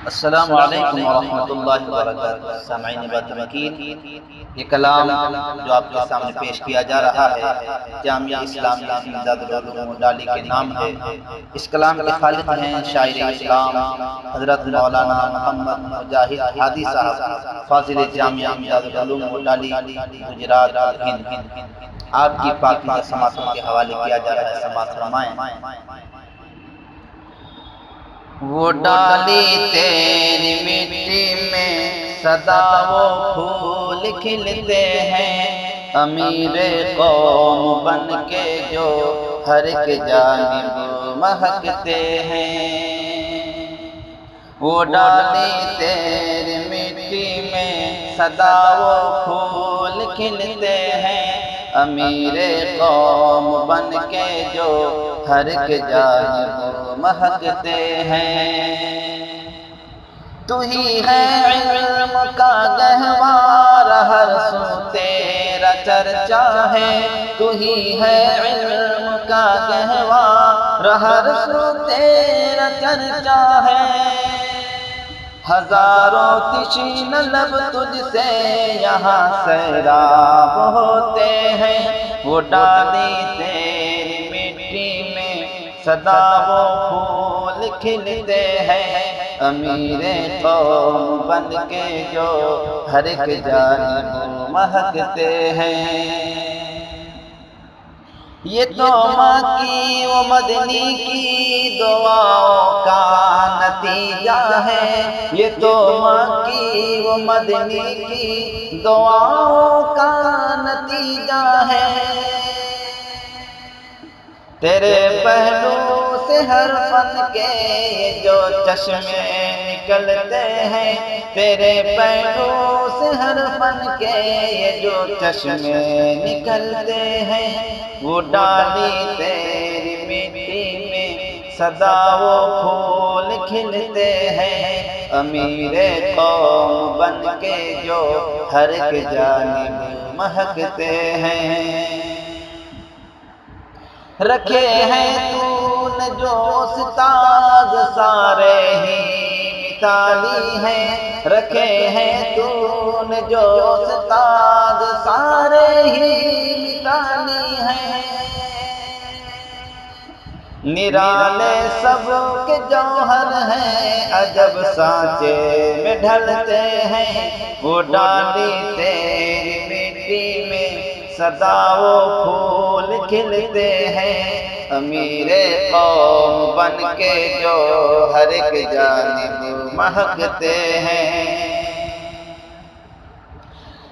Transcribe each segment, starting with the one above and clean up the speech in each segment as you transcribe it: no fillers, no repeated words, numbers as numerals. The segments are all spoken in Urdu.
السلام علیکم ورحمۃ اللہ وبرکاتہ۔ سامعین باتمکین، یہ کلام جو آپ کے سامنے پیش کیا جا رہا ہے جامعہ اسلامیہ امداد العلوم ڈالی کے نام ہے۔ اس کلام کے خالق ہیں شاعر اسلام حضرت مولانا محمد مجاہد ہادی صاحب، فاضل جامعہ امداد العلوم ڈالی گجرات اور ہند۔ آپ کی پاکیزہ سماعتوں کے حوالے کیا جا رہا ہے، سماعت فرمائیں۔ وہ ڈالی تیری مٹی میں سدا وہ پھول کھلتے ہیں، امیر قوم بن کے جو ہر ایک جانب مہکتے ہیں۔ وہ ڈالی تیری مٹی میں سدا وہ پھول کھلتے ہیں، امیر قوم بن کے جو ہر ایک جانب مہکتے ہیں۔ تو ہی ہے علم کا گہوار، ہر سو تیرا چرچا ہے۔ تو ہی ہے علم کا گہوار، ہر سو تیرا چرچا ہے۔ ہزاروں تشنہ لب تجھ سے یہاں سیراب ہوتے ہیں۔ وہ ڈالی تیری مٹی میں سدا وہ پھول کھلتے ہیں، امیر قوم بن کے جو ہر ایک جانب مہکتے ہیں۔ یہ تو ماں کی و مدنی کی دعاؤں کا نتیجہ ہے۔ یہ تو ماں کی و مدنی کی دعاؤں کا نتیجہ ہے۔ تیرے پہلو سے ہر فن کے یہ جو چشمے نکلتے ہیں، تیرے پہلو سے ہر فن کے یہ جو چشمے نکلتے ہیں۔ وہ ڈالی تیری مٹی میں سدا وہ پھول کھلتے ہیں، امیر قوم بن کے جو ہر ایک جانب مہکتے ہیں۔ رکھے ہیں تو نے جو استاد سارے ہی مثالی ہیں، رکھے ہیں تو نے جو استاد سارے ہی مثالی ہیں۔ نرالے سب کے جوہر ہیں، عجب سانچے میں ڈھلتے ہیں۔ وہ ڈالی تیری مٹی میں سدا وہ پھول کھلتے ہیں، امیر قوم بن کے جو ہر ایک جانب مہکتے ہیں۔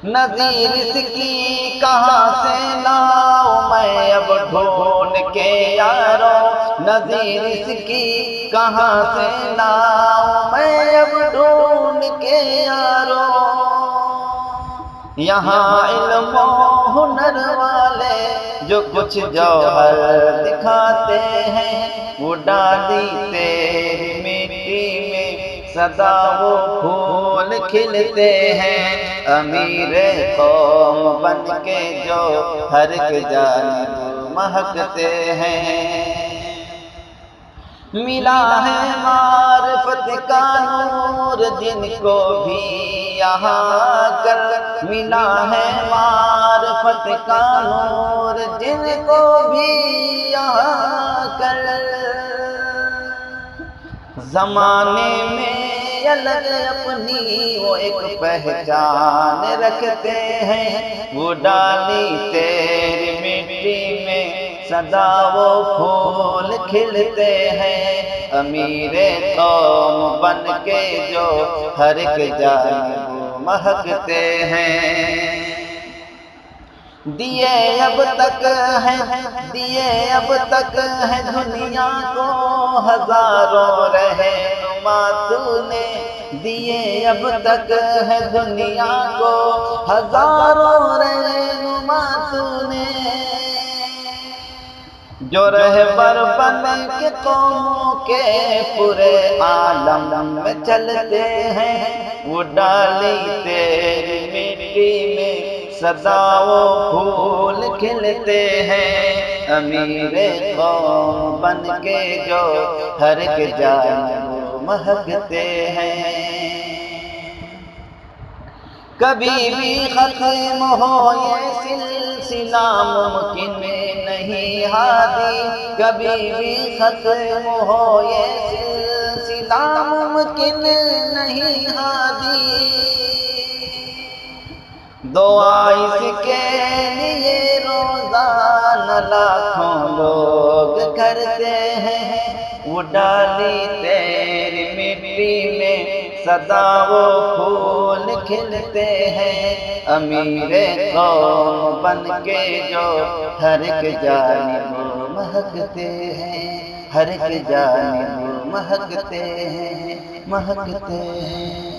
نظیر اس کی کہاں سے لاؤں میں اب ڈھونڈ کے یارو، نظیر اس کی کہاں سے لاؤں میں اب ڈھونڈ کے یارو۔ یہاں علم و ہنر والے جو کچھ جوہر دکھاتے ہیں، وہ ڈالی تیری مٹی میں سدا وہ پھول کھلتے ہیں، امیر قوم بن کے جو ہر ایک جانب مہکتے ہیں۔ ملا ہے معرفت کا نور جن کو بھی یہاں کر، ملا ہے معرفت کا نور جن کو بھی یہاں کر۔ زمانے میں الگ اپنی وہ ایک پہچان رکھتے ہیں، وہ ڈالی تیری مٹی میں سدا وہ پھول کھلتے ہیں، امیر قوم بن کے جو ہر ایک جانب مہکتے ہیں۔ دیے اب تک ہیں، دیے اب تک ہے دنیا کو ہزاروں رہنما تو نے، دیے اب تک ہے دنیا کو ہزاروں رہنما تو نے۔ جو رہبر بن کے قوموں کے پورے عالم میں چلتے ہیں، وہ ڈالی تیری مٹی میں سدا وہ پھول کھلتے ہیں، امیر قوم بن کے جو ہر ایک جانب مہکتے ہیں۔ کبھی بھی ختم ہو یہ سلسلہ ممکن نہیں ہادی، کبھی بھی ختم ہو یہ سلسلہ ممکن نہیں ہادی۔ دعا اس کے لیے روزانہ لاکھوں لوگ کرتے ہیں، وہ ڈالی تیری مٹی میں سدا وہ پھول کھلتے ہیں۔ امیر قوم بن کے جو ہر ایک جانب مہکتے ہیں، ہر ایک جانب مہکتے ہیں، مہکتے ہیں۔